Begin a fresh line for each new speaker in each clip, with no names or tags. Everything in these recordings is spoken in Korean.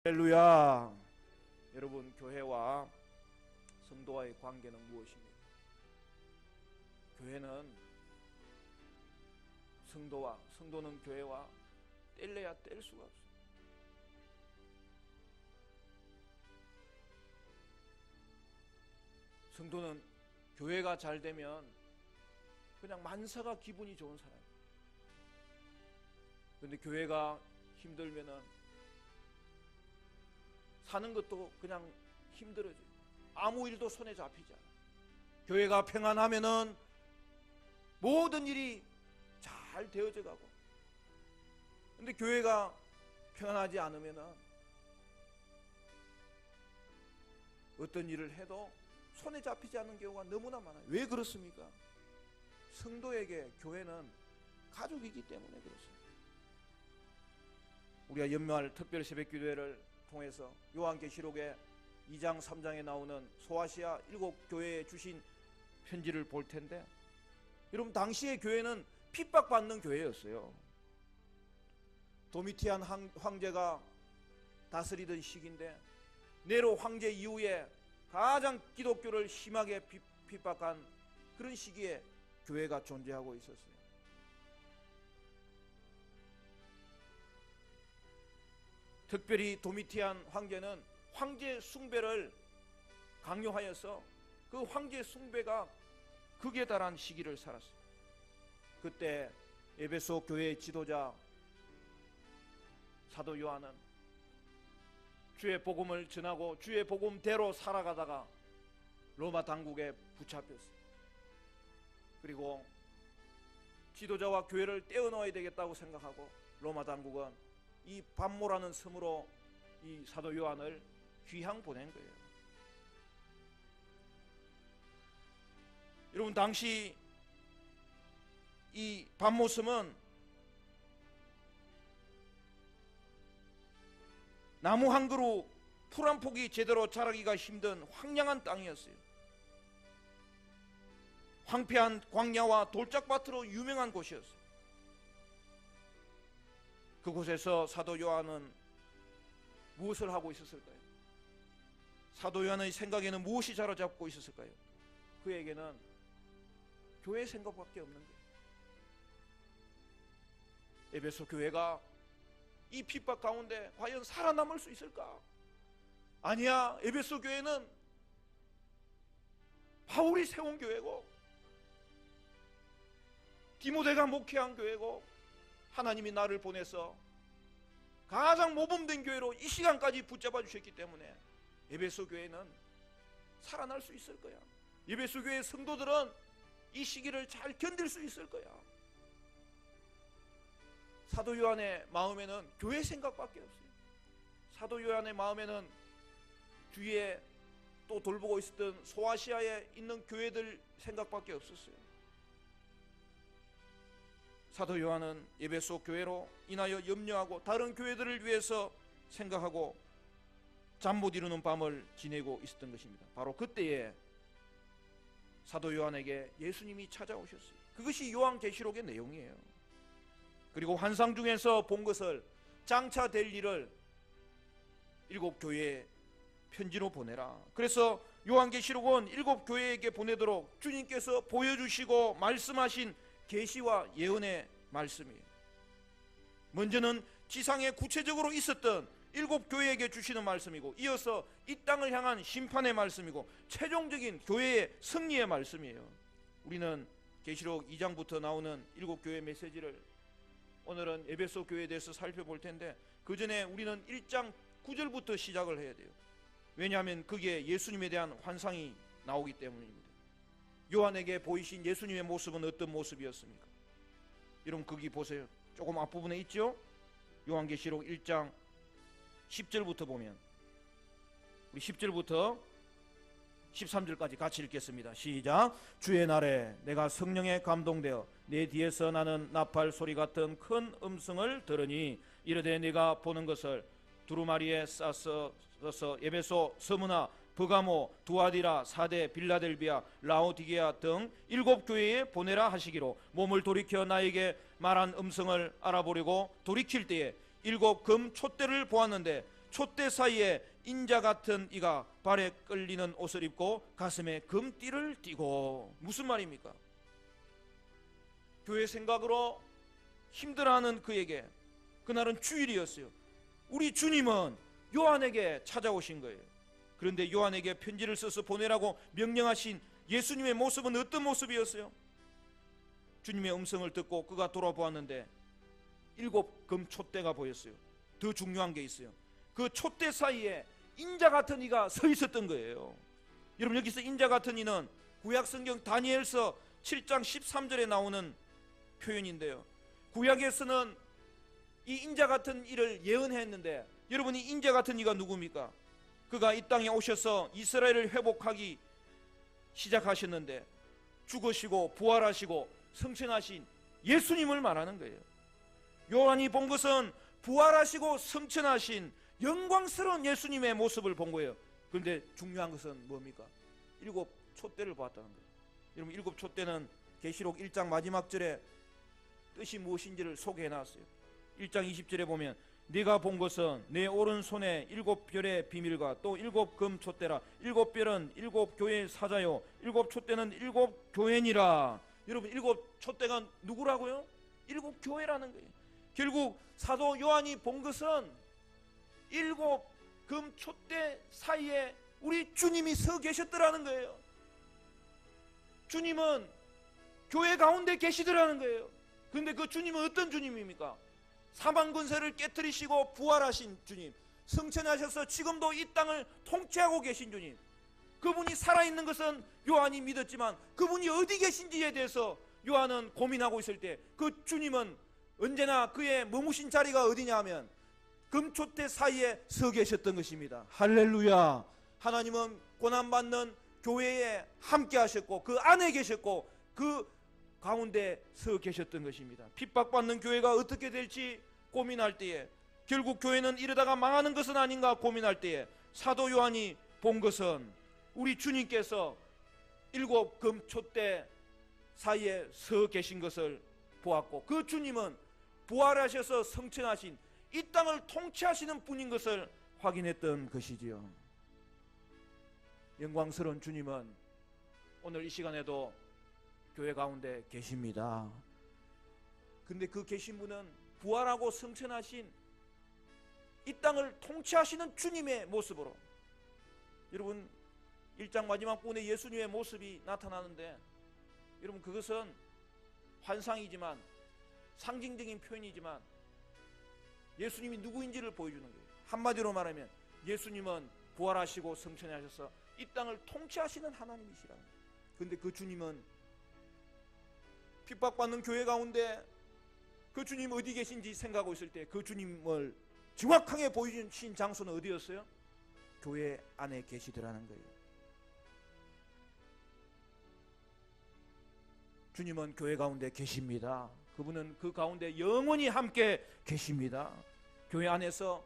할렐루야. 여러분, 교회와 성도와의 관계는 무엇입니까? 교회는 성도는 교회와 뗄래야 뗄 수가 없어요. 성도는 교회가 잘 되면 그냥 만사가 기분이 좋은 사람이에요. 그런데 교회가 힘들면은 사는 것도 그냥 힘들어져요. 아무 일도 손에 잡히지 않아요. 교회가 평안하면은 모든 일이 잘 되어져 가고, 근데 교회가 평안하지 않으면은 어떤 일을 해도 손에 잡히지 않는 경우가 너무나 많아요. 왜 그렇습니까? 성도에게 교회는 가족이기 때문에 그렇습니다. 우리가 연말 특별 새벽 기도회를 통해서 요한계시록의 2장 3장에 나오는 소아시아 7교회에 주신 편지를 볼 텐데, 여러분, 당시의 교회는 핍박받는 교회였어요. 도미티안 황제가 다스리던 시기인데, 네로 황제 이후에 가장 기독교를 심하게 핍박한 그런 시기에 교회가 존재하고 있었어요. 특별히 도미티안 황제는 황제 숭배를 강요하여서 그 황제 숭배가 극에 달한 시기를 살았어요. 그때 에베소 교회의 지도자 사도 요한은 주의 복음을 전하고 주의 복음대로 살아가다가 로마 당국에 붙잡혔어요. 그리고 지도자와 교회를 떼어놓아야 되겠다고 생각하고 로마 당국은 이 반모라는 섬으로 이 사도 요한을 귀향 보낸 거예요. 여러분, 당시 이 반모섬은 나무 한 그루, 풀 한 폭이 제대로 자라기가 힘든 황량한 땅이었어요. 황폐한 광야와 돌짝밭으로 유명한 곳이었어요. 그곳에서 사도 요한은 무엇을 하고 있었을까요? 사도 요한의 생각에는 무엇이 자로잡고 있었을까요? 그에게는 교회 생각밖에 없는 거예요. 에베소 교회가 이 핍박 가운데 과연 살아남을 수 있을까? 아니야, 에베소 교회는 바울이 세운 교회고 디모데가 목회한 교회고 하나님이 나를 보내서 가장 모범된 교회로 이 시간까지 붙잡아 주셨기 때문에 에베소 교회는 살아날 수 있을 거야. 에베소 교회 성도들은 이 시기를 잘 견딜 수 있을 거야. 사도 요한의 마음에는 교회 생각밖에 없어요. 사도 요한의 마음에는 주위에 또 돌보고 있었던 소아시아에 있는 교회들 생각밖에 없었어요. 사도 요한은 에베소 교회로 인하여 염려하고 다른 교회들을 위해서 생각하고 잠 못 이루는 밤을 지내고 있었던 것입니다. 바로 그때에 사도 요한에게 예수님이 찾아오셨어요. 그것이 요한계시록의 내용이에요. 그리고 환상 중에서 본 것을 장차 될 일을 7교회에 편지로 보내라. 그래서 요한계시록은 7교회에게 보내도록 주님께서 보여주시고 말씀하신 계시와 예언의 말씀이에요. 먼저는 지상에 구체적으로 있었던 7교회에게 주시는 말씀이고, 이어서 이 땅을 향한 심판의 말씀이고, 최종적인 교회의 승리의 말씀이에요. 우리는 계시록 2장부터 나오는 7교회 메시지를 오늘은 에베소 교회에 대해서 살펴볼 텐데, 그 전에 우리는 1장 9절부터 시작을 해야 돼요. 왜냐하면 거기에 예수님에 대한 환상이 나오기 때문입니다. 요한에게 보이신 예수님의 모습은 어떤 모습이었습니까? 여러분, 거기 보세요. 조금 앞부분에 있죠? 요한계시록 1장 10절부터 보면, 우리 10절부터 13절까지 같이 읽겠습니다. 시작. 주의 날에 내가 성령에 감동되어 내 뒤에서 나는 나팔 소리 같은 큰 음성을 들으니 이르되 네가 보는 것을 두루마리에 싸서 에베소, 스무나, 버가모, 두아디라, 사데, 빌라델비아, 라오디게아 등 7교회에 보내라 하시기로 몸을 돌이켜 나에게 말한 음성을 알아보려고 돌이킬 때에 7금 촛대를 보았는데 촛대 사이에 인자 같은 이가 발에 끌리는 옷을 입고 가슴에 금띠를 띠고. 무슨 말입니까? 교회 생각으로 힘들어하는 그에게 그날은 주일이었어요. 우리 주님은 요한에게 찾아오신 거예요. 그런데 요한에게 편지를 써서 보내라고 명령하신 예수님의 모습은 어떤 모습이었어요? 주님의 음성을 듣고 그가 돌아보았는데 7 금촛대가 보였어요. 더 중요한 게 있어요. 그 촛대 사이에 인자 같은 이가 서 있었던 거예요. 여러분, 여기서 인자 같은 이는 구약성경 다니엘서 7장 13절에 나오는 표현인데요, 구약에서는 이 인자 같은 이를 예언했는데, 여러분, 이 인자 같은 이가 누굽니까? 그가 이 땅에 오셔서 이스라엘을 회복하기 시작하셨는데 죽으시고 부활하시고 성천하신 예수님을 말하는 거예요. 요한이 본 것은 부활하시고 성천하신 영광스러운 예수님의 모습을 본 거예요. 그런데 중요한 것은 뭡니까? 7 촛대를 보았다는 거예요. 여러분, 7 촛대는 계시록 1장 마지막 절에 뜻이 무엇인지를 소개해 놨어요. 1장 20절에 보면 네가 본 것은 내 오른손에 7 별의 비밀과 또 7 금촛대라. 7 별은 7 교회의 사자요 7 촛대는 7 교회니라. 여러분, 7 촛대가 누구라고요? 7 교회라는 거예요. 결국 사도 요한이 본 것은 7 금촛대 사이에 우리 주님이 서 계셨더라는 거예요. 주님은 교회 가운데 계시더라는 거예요. 그런데 그 주님은 어떤 주님입니까? 사망 권세를 깨뜨리시고 부활하신 주님, 성천하셔서 지금도 이 땅을 통치하고 계신 주님, 그분이 살아있는 것은 요한이 믿었지만 그분이 어디 계신지에 대해서 요한은 고민하고 있을 때 그 주님은 언제나 그의 머무신 자리가 어디냐 하면 금촛대 사이에 서 계셨던 것입니다. 할렐루야. 하나님은 고난받는 교회에 함께 하셨고 그 안에 계셨고 그 가운데 서 계셨던 것입니다. 핍박받는 교회가 어떻게 될지 고민할 때에, 결국 교회는 이러다가 망하는 것은 아닌가 고민할 때에 사도 요한이 본 것은 우리 주님께서 7 금촛대 사이에 서 계신 것을 보았고, 그 주님은 부활하셔서 성천하신 이 땅을 통치하시는 분인 것을 확인했던 것이지요. 영광스러운 주님은 오늘 이 시간에도 교회 가운데 계십니다. 근데 그 계신 분은 부활하고 성천하신 이 땅을 통치하시는 주님의 모습으로, 여러분 1장 마지막 부분에 예수님의 모습이 나타나는데, 여러분 그것은 환상이지만 상징적인 표현이지만 예수님이 누구인지를 보여주는 거예요. 한마디로 말하면 예수님은 부활하시고 성천하셔서 이 땅을 통치하시는 하나님이시라는 거예요. 그런데 그 주님은 핍박받는 교회 가운데 그 주님 어디 계신지 생각하고 있을 때 그 주님을 정확하게 보여주신 장소는 어디였어요? 교회 안에 계시더라는 거예요. 주님은 교회 가운데 계십니다. 그분은 그 가운데 영원히 함께 계십니다. 교회 안에서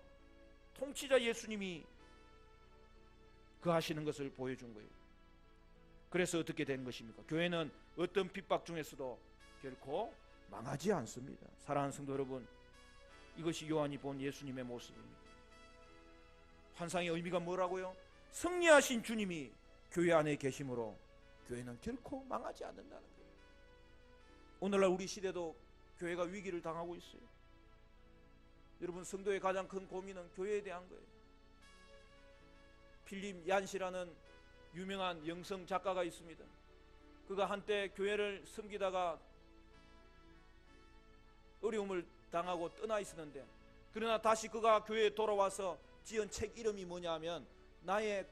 통치자 예수님이 그 하시는 것을 보여준 거예요. 그래서 어떻게 된 것입니까? 교회는 어떤 핍박 중에서도 결코 망하지 않습니다. 사랑하는 성도 여러분, 이것이 요한이 본 예수님의 모습입니다. 환상의 의미가 뭐라고요? 승리하신 주님이 교회 안에 계심으로 교회는 결코 망하지 않는다는 거예요. 오늘날 우리 시대도 교회가 위기를 당하고 있어요. 여러분, 성도의 가장 큰 고민은 교회에 대한 거예요. 필립 얀시라는 유명한 영성 작가가 있습니다. 그가 한때 교회를 섬기다가 어려움을 당하고 떠나 있었는데, 그러나 다시 그가 교회에 돌아와서 지은 책 이름이 뭐냐 하면 나의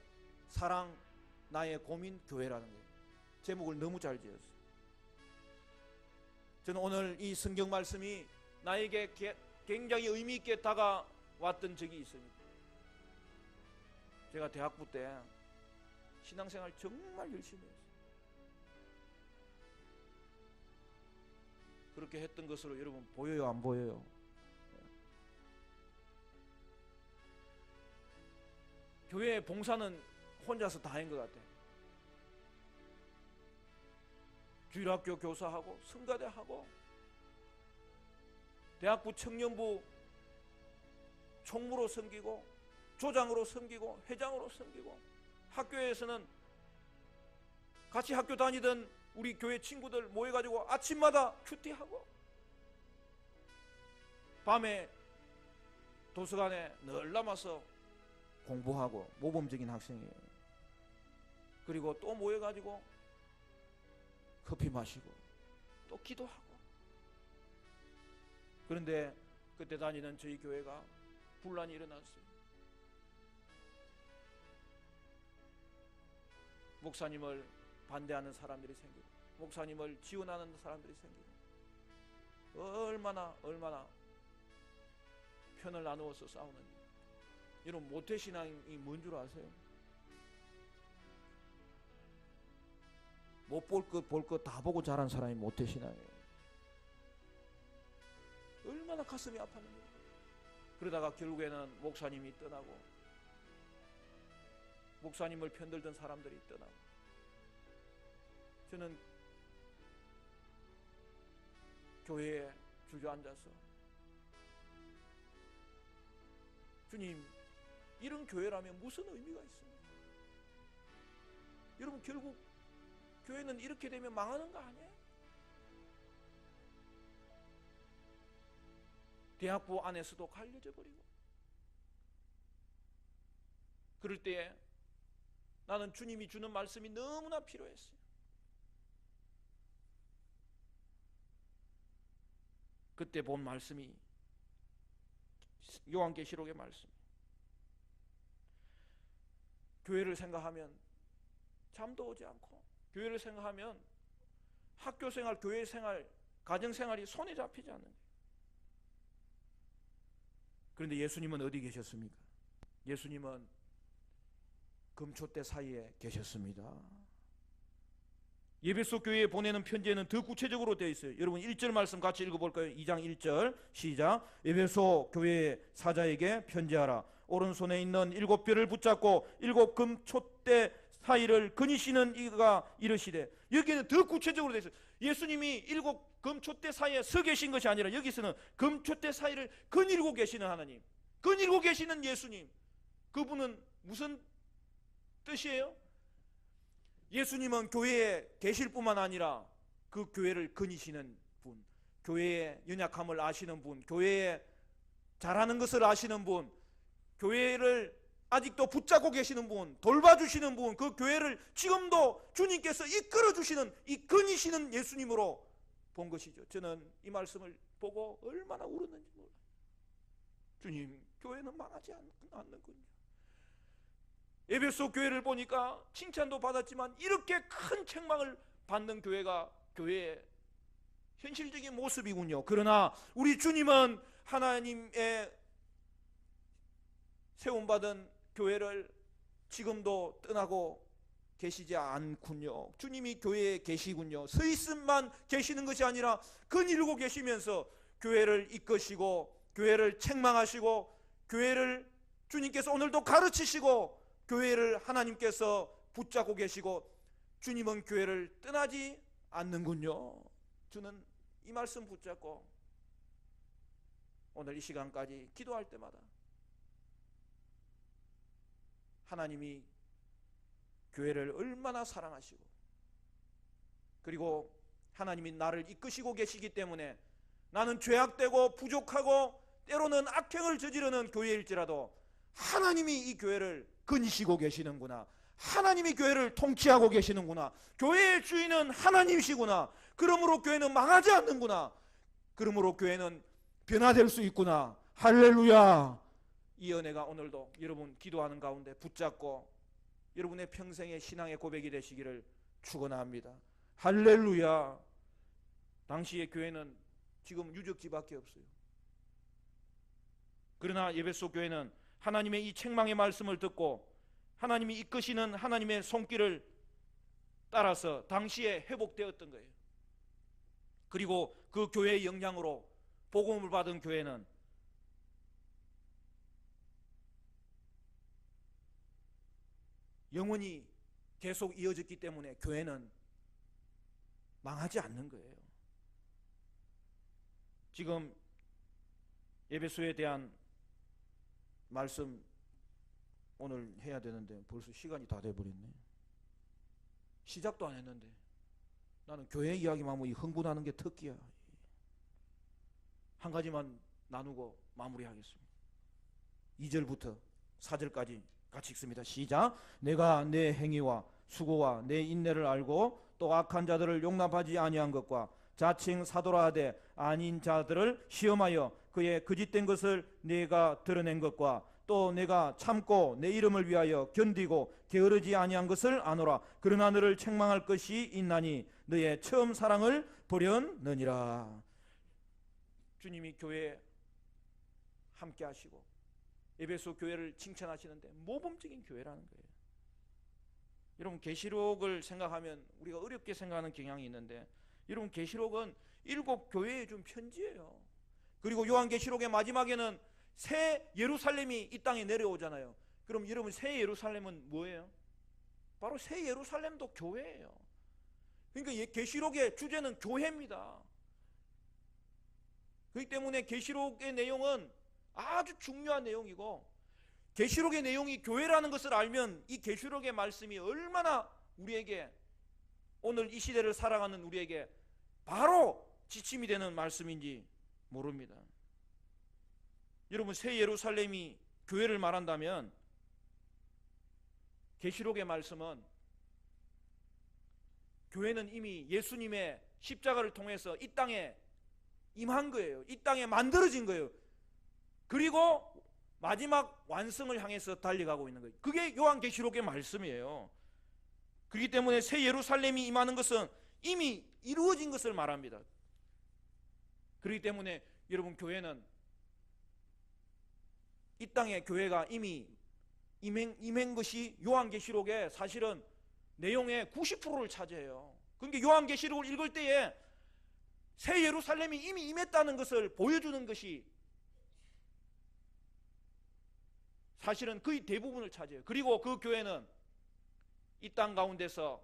사랑, 나의 고민, 교회라는 거예요. 제목을 너무 잘 지었어요. 저는 오늘 이 성경 말씀이 나에게 굉장히 의미 있게 다가왔던 적이 있습니다. 제가 대학부 때 신앙생활 정말 열심히 했어요. 그렇게 했던 것으로 여러분 보여요, 안 보여요? 교회 봉사는 혼자서 다 한 것 같아요. 주일학교 교사하고 성가대하고 대학부 청년부 총무로 섬기고 조장으로 섬기고 회장으로 섬기고, 학교에서는 같이 학교 다니던 우리 교회 친구들 모여가지고 아침마다 큐티하고, 밤에 도서관에 늘 남아서 공부하고, 모범적인 학생이에요. 그리고 또 모여가지고 커피 마시고 또 기도하고. 그런데 그때 다니는 저희 교회가 분란이 일어났어요. 목사님을 반대하는 사람들이 생기고, 목사님을 지원하는 사람들이 생기고, 얼마나 편을 나누어서 싸우는지. 여러분, 모태신앙이 뭔 줄 아세요? 못 볼 것 볼 것 다 보고 자란 사람이 모태신앙이에요. 얼마나 가슴이 아팠는지. 그러다가 결국에는 목사님이 떠나고, 목사님을 편들던 사람들이 떠나고. 저는 교회에 주저앉아서, 주님, 이런 교회라면 무슨 의미가 있습니까? 여러분, 결국 교회는 이렇게 되면 망하는 거 아니에요? 대학부 안에서도 갈려져 버리고. 그럴 때에 나는 주님이 주는 말씀이 너무나 필요했어요. 그때 본 말씀이 요한계시록의 말씀. 교회를 생각하면 잠도 오지 않고, 교회를 생각하면 학교생활, 교회생활, 가정생활이 손에 잡히지 않는 거예요. 그런데 예수님은 어디 계셨습니까? 예수님은 금초대 사이에 계셨습니다. 에베소 교회에 보내는 편지에는 더 구체적으로 되어 있어요. 여러분 1절 말씀 같이 읽어볼까요? 2장 1절 시작. 에베소 교회 사자에게 편지하라. 오른손에 있는 7별을 붙잡고 7 금촛대 사이를 거니시는 이가 이르시되. 여기는 더 구체적으로 되어 있어요. 예수님이 7 금촛대 사이에 서 계신 것이 아니라 여기서는 금촛대 사이를 거닐고 계시는 하나님, 거닐고 계시는 예수님. 그분은 무슨 뜻이에요? 예수님은 교회에 계실 뿐만 아니라 그 교회를 거니시는 분, 교회의 연약함을 아시는 분, 교회에 잘하는 것을 아시는 분, 교회를 아직도 붙잡고 계시는 분, 돌봐주시는 분, 그 교회를 지금도 주님께서 이끌어주시는, 이 거니시는 예수님으로 본 것이죠. 저는 이 말씀을 보고 얼마나 울었는지 몰라요. 주님, 교회는 망하지 않는군요. 에베소 교회를 보니까 칭찬도 받았지만 이렇게 큰 책망을 받는 교회가 교회의 현실적인 모습이군요. 그러나 우리 주님은 하나님의 세움받은 교회를 지금도 떠나고 계시지 않군요. 주님이 교회에 계시군요. 서 있음만 계시는 것이 아니라 거닐고 계시면서 교회를 이끄시고, 교회를 책망하시고, 교회를 주님께서 오늘도 가르치시고, 교회를 하나님께서 붙잡고 계시고, 주님은 교회를 떠나지 않는군요. 저는 이 말씀 붙잡고 오늘 이 시간까지 기도할 때마다 하나님이 교회를 얼마나 사랑하시고, 그리고 하나님이 나를 이끄시고 계시기 때문에 나는 죄악되고 부족하고 때로는 악행을 저지르는 교회일지라도 하나님이 이 교회를 거니시고 계시는구나, 하나님이 교회를 통치하고 계시는구나, 교회의 주인은 하나님이시구나, 그러므로 교회는 망하지 않는구나, 그러므로 교회는 변화될 수 있구나. 할렐루야. 이 은혜가 오늘도 여러분 기도하는 가운데 붙잡고 여러분의 평생의 신앙의 고백이 되시기를 축원합니다. 할렐루야. 당시의 교회는 지금 유적지밖에 없어요. 그러나 에베소 교회는 하나님의 이 책망의 말씀을 듣고 하나님이 이끄시는 하나님의 손길을 따라서 당시에 회복되었던 거예요. 그리고 그 교회의 영향으로 복음을 받은 교회는 영원히 계속 이어졌기 때문에 교회는 망하지 않는 거예요. 지금 에베소에 대한 말씀 오늘 해야 되는데 벌써 시간이 다 돼버렸네. 시작도 안 했는데. 나는 교회 이야기만 하면 이 흥분하는 게 특기야. 한 가지만 나누고 마무리하겠습니다. 2절부터 4절까지 같이 읽습니다. 시작. 내가 내 행위와 수고와 내 인내를 알고 또 악한 자들을 용납하지 아니한 것과 자칭 사도라 하되 아닌 자들을 시험하여 그의 거짓된 것을 내가 드러낸 것과 또 내가 참고 내 이름을 위하여 견디고 게으르지 아니한 것을 아노라. 그러나 너를 책망할 것이 있나니 너의 처음 사랑을 버렸느니라. 주님이 교회에 함께 하시고 에베소 교회를 칭찬하시는데 모범적인 교회라는 거예요. 여러분, 계시록을 생각하면 우리가 어렵게 생각하는 경향이 있는데, 여러분, 계시록은 7 교회에 준 편지예요. 그리고 요한계시록의 마지막에는 새 예루살렘이 이 땅에 내려오잖아요. 그럼 여러분, 새 예루살렘은 뭐예요? 바로 새 예루살렘도 교회예요. 그러니까 계시록의 주제는 교회입니다. 그렇기 때문에 계시록의 내용은 아주 중요한 내용이고, 계시록의 내용이 교회라는 것을 알면 이 계시록의 말씀이 얼마나 우리에게, 오늘 이 시대를 살아가는 우리에게 바로 지침이 되는 말씀인지 모릅니다. 여러분, 새 예루살렘이 교회를 말한다면 계시록의 말씀은 교회는 이미 예수님의 십자가를 통해서 이 땅에 임한 거예요. 이 땅에 만들어진 거예요. 그리고 마지막 완성을 향해서 달려가고 있는 거예요. 그게 요한계시록의 말씀이에요. 그렇기 때문에 새 예루살렘이 임하는 것은 이미 이루어진 것을 말합니다. 그렇기 때문에 여러분, 교회는 이 땅의 교회가 이미 임한 것이 요한계시록의 사실은 내용의 90%를 차지해요. 그러니까 요한계시록을 읽을 때에 새 예루살렘이 이미 임했다는 것을 보여주는 것이 사실은 거의 대부분을 차지해요. 그리고 그 교회는 이 땅 가운데서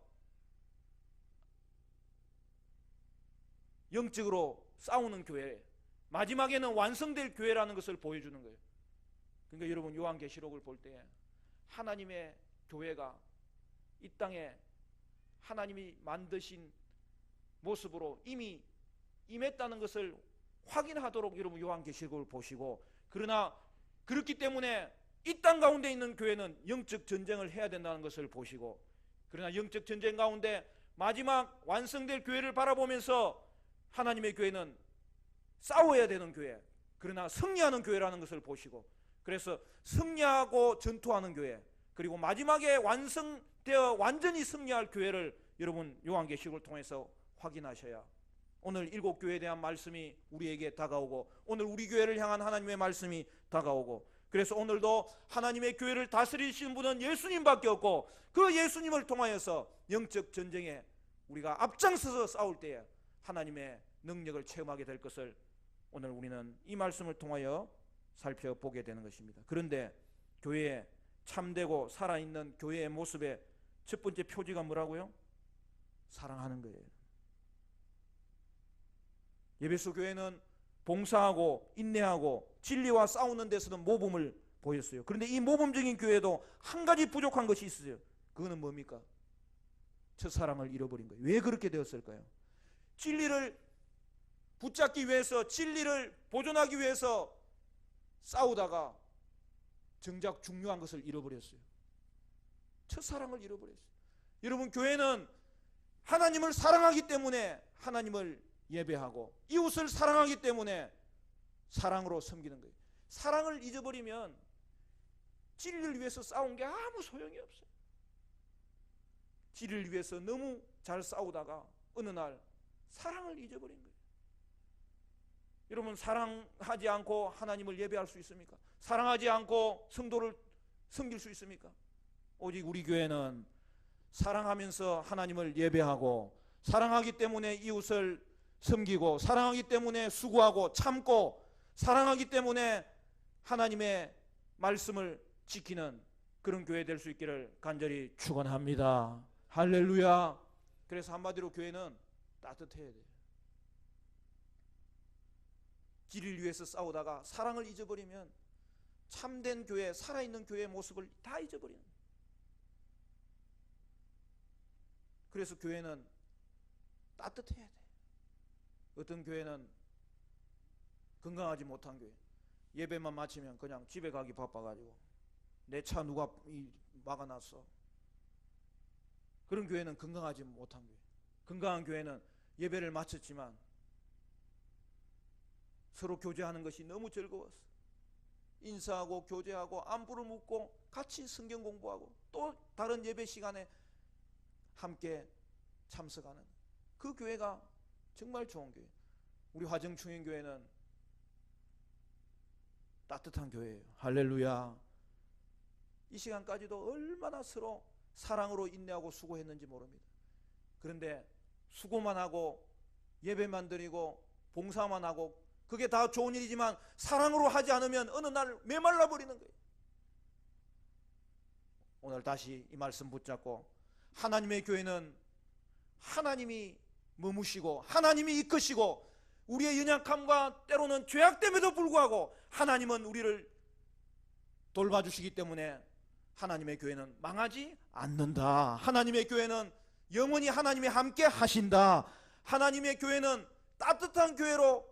영적으로 싸우는 교회, 마지막에는 완성될 교회라는 것을 보여주는 거예요. 그러니까 여러분, 요한계시록을 볼 때 하나님의 교회가 이 땅에 하나님이 만드신 모습으로 이미 임했다는 것을 확인하도록 여러분, 요한계시록을 보시고, 그러나 그렇기 때문에 이 땅 가운데 있는 교회는 영적 전쟁을 해야 된다는 것을 보시고, 그러나 영적 전쟁 가운데 마지막 완성될 교회를 바라보면서 하나님의 교회는 싸워야 되는 교회, 그러나 승리하는 교회라는 것을 보시고, 그래서 승리하고 전투하는 교회, 그리고 마지막에 완성되어 완전히 승리할 교회를 여러분, 요한계시록을 통해서 확인하셔야 오늘 7 교회에 대한 말씀이 우리에게 다가오고, 오늘 우리 교회를 향한 하나님의 말씀이 다가오고, 그래서 오늘도 하나님의 교회를 다스리시는 분은 예수님밖에 없고, 그 예수님을 통하여서 영적 전쟁에 우리가 앞장서서 싸울 때에 하나님의 능력을 체험하게 될 것을 오늘 우리는 이 말씀을 통하여 살펴보게 되는 것입니다. 그런데 교회에 참되고 살아있는 교회의 모습의 첫 번째 표지가 뭐라고요? 사랑하는 거예요. 에베소 교회는 봉사하고 인내하고 진리와 싸우는 데서는 모범을 보였어요. 그런데 이 모범적인 교회도 한 가지 부족한 것이 있어요. 그거는 뭡니까? 첫사랑을 잃어버린 거예요. 왜 그렇게 되었을까요? 진리를 붙잡기 위해서, 진리를 보존하기 위해서 싸우다가 정작 중요한 것을 잃어버렸어요. 첫사랑을 잃어버렸어요. 여러분, 교회는 하나님을 사랑하기 때문에 하나님을 예배하고, 이웃을 사랑하기 때문에 사랑으로 섬기는 거예요. 사랑을 잊어버리면 진리를 위해서 싸운 게 아무 소용이 없어요. 진리를 위해서 너무 잘 싸우다가 어느 날 사랑을 잊어버린 거예요. 여러분, 사랑하지 않고 하나님을 예배할 수 있습니까? 사랑하지 않고 성도를 섬길 수 있습니까? 오직 우리 교회는 사랑하면서 하나님을 예배하고, 사랑하기 때문에 이웃을 섬기고, 사랑하기 때문에 수고하고 참고, 사랑하기 때문에 하나님의 말씀을 지키는 그런 교회 될 수 있기를 간절히 축원합니다. 할렐루야. 그래서 한마디로 교회는 따뜻해야 돼요. 진리를 위해서 싸우다가 사랑을 잊어버리면 참된 교회, 살아있는 교회의 모습을 다 잊어버리는 거예요. 그래서 교회는 따뜻해야 돼. 어떤 교회는 건강하지 못한 교회, 예배만 마치면 그냥 집에 가기 바빠가지고 내 차 누가 막아놨어. 그런 교회는 건강하지 못한 교회. 건강한 교회는 예배를 마쳤지만 서로 교제하는 것이 너무 즐거웠어. 인사하고 교제하고 안부를 묻고 같이 성경 공부하고 또 다른 예배 시간에 함께 참석하는 그 교회가 정말 좋은 교회. 우리 화정충인교회는 따뜻한 교회예요. 할렐루야. 이 시간까지도 얼마나 서로 사랑으로 인내하고 수고했는지 모릅니다. 그런데 수고만 하고 예배만 드리고 봉사만 하고 그게 다 좋은 일이지만 사랑으로 하지 않으면 어느 날 메말라 버리는 거예요. 오늘 다시 이 말씀 붙잡고 하나님의 교회는 하나님이 머무시고 하나님이 이끄시고 우리의 연약함과 때로는 죄악됨에도 불구하고 하나님은 우리를 돌봐주시기 때문에 하나님의 교회는 망하지 않는다. 하나님의 교회는 영원히 하나님이 함께 하신다. 하나님의 교회는 따뜻한 교회로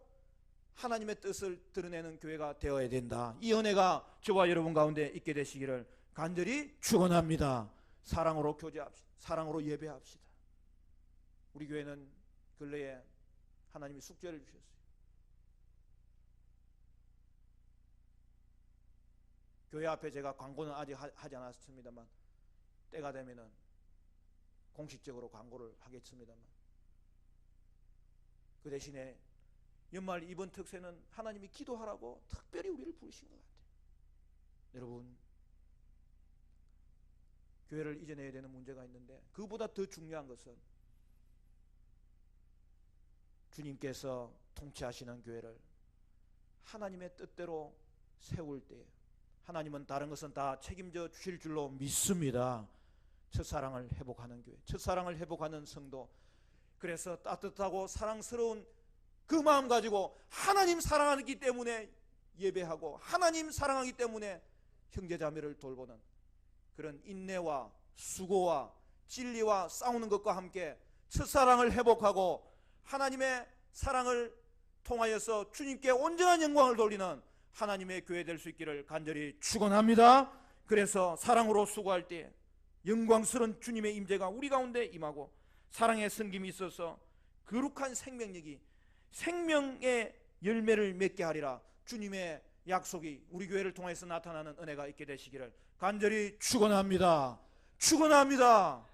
하나님의 뜻을 드러내는 교회가 되어야 된다. 이 은혜가 저와 여러분 가운데 있게 되시기를 간절히 축원합니다. 사랑으로 교제합시다. 사랑으로 예배합시다. 우리 교회는 근래에 하나님이 숙제를 주셨어요. 교회 앞에 제가 광고는 아직 하지 않았습니다만 때가 되면은 공식적으로 광고를 하겠습니다만 그 대신에 연말 이번 특세는 하나님이 기도하라고 특별히 우리를 부르신 것 같아요. 여러분, 교회를 이겨내야 되는 문제가 있는데 그보다 더 중요한 것은 주님께서 통치하시는 교회를 하나님의 뜻대로 세울 때 하나님은 다른 것은 다 책임져 주실 줄로 믿습니다. 첫사랑을 회복하는 교회, 첫사랑을 회복하는 성도, 그래서 따뜻하고 사랑스러운 그 마음 가지고 하나님 사랑하기 때문에 예배하고 하나님 사랑하기 때문에 형제자매를 돌보는 그런 인내와 수고와 진리와 싸우는 것과 함께 첫사랑을 회복하고 하나님의 사랑을 통하여서 주님께 온전한 영광을 돌리는 하나님의 교회 될 수 있기를 간절히 축원합니다. 그래서 사랑으로 수고할 때 영광스러운 주님의 임재가 우리 가운데 임하고 사랑의 섬김이 있어서 거룩한 생명력이 생명의 열매를 맺게 하리라. 주님의 약속이 우리 교회를 통해서 나타나는 은혜가 있게 되시기를 간절히 축원합니다. 축원합니다.